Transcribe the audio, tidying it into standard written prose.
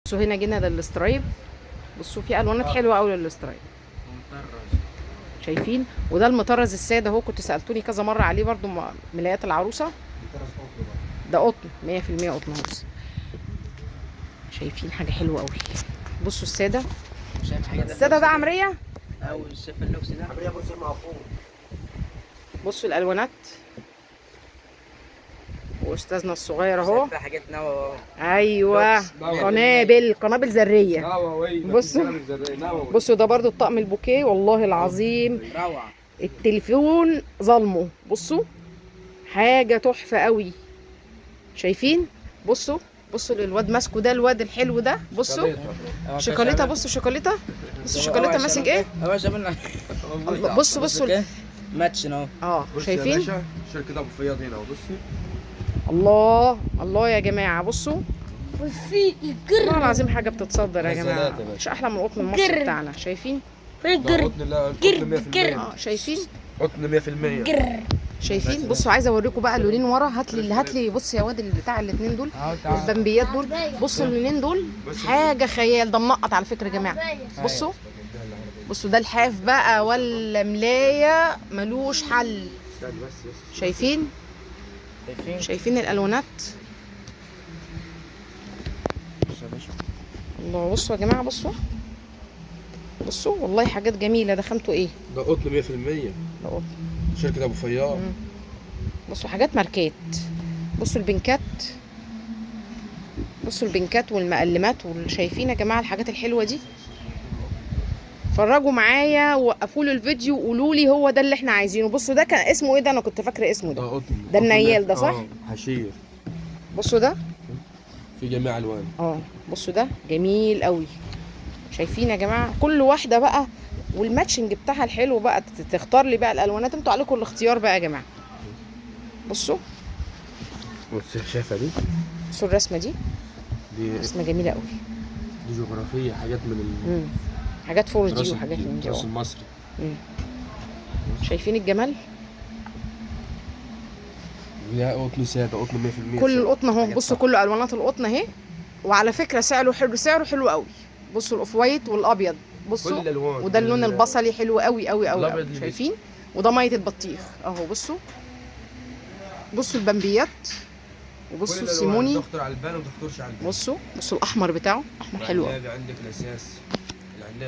بصوا هنا جينا للسترايب. بصوا في الوانات حلوه قوي للسترايب. شايفين؟ وده المطرز الساده اهو، كنت سالتوني كذا مره عليه برضو، ملايات العروسه. ده قطن 100% قطن اهو. شايفين حاجه حلوه قوي. بصوا الساده. شايف حاجه الساده ده عمريه او شايف اللوكس ده عمريه. بص المعفون. بصوا الالوانات. واستاذنا الصغير اهو. شايف حاجات نوى. ايوه قنابل ذريه. بصوا ده برضو الطقم البوكيه، والله العظيم روعه. التليفون ظلمه. بصوا حاجه تحفه قوي. شايفين؟ بصوا للواد ماسكه ده، الواد الحلو ده. بصوا شوكولاته. بصوا شوكولاته. بصوا شوكولاته ماسك ايه. بصوا ماتش اهو. شايفين؟ شركه ابو فياض هنا. بصي الله يا جماعه. بصوا والله العظيم حاجه بتتصدر يا جماعه، مش احلى من القطن المصري بتاعنا. شايفين؟ قطن. لا قطن 100%. شايفين؟ قطن 100%. شايفين؟ بصوا عايزه اوريكم بقى اللونين ورا. هات لي بص يا واد اللي بتاع الاثنين دول، البمبيات دول. بصوا اللونين دول حاجه خيال. ده منقط على فكره يا جماعه. بصوا ده الحاف بقى ولا ملايه ملوش حل. شايفين الالوانات؟ الله. بصوا يا جماعه. بصوا والله حاجات جميله. ده خامته ايه؟ ده قطن 100%. ده قطن شركه ابو فياض. بصوا حاجات ماركات. بصوا البنكات والمقلمات. شايفين يا جماعه الحاجات الحلوه دي؟ اتفرجوا معايا ووقفوا لي الفيديو وقولوا لي هو ده اللي احنا عايزينه. بصوا ده كان اسمه ايه؟ ده انا كنت فاكره اسمه ده. ده قطن. ده النيال ده صح؟ حشير. بصوا ده في جميع الوان. بصوا ده جميل قوي. شايفين يا جماعه؟ كل واحده بقى والماتشنج بتاعها الحلو بقى. تختار لي بقى الالوانات، انتوا عليكم الاختيار بقى يا جماعه. بصوا شايفه دي؟ بصوا الرسمه دي رسمه جميله قوي. دي جغرافيه. حاجات من حاجات 4D وحاجات من دي. الراس المصري. شايفين الجمال؟ ده قطن ساده. قطن 100%. كل القطن اهو. بصوا كل الوانات القطن اهي. وعلى فكره سعره حلو قوي. بصوا الاوف وايت والابيض. بصوا كل الالوان. وده اللون البصلي حلو قوي قوي قوي. شايفين؟ وده ميه البطيخ اهو. بصوا البمبيات. وبصوا السيموني. دكتور علبان ودكتور شعلبان. بصوا الاحمر بتاعه احمر حلو قوي. عندك الاساس العنابي.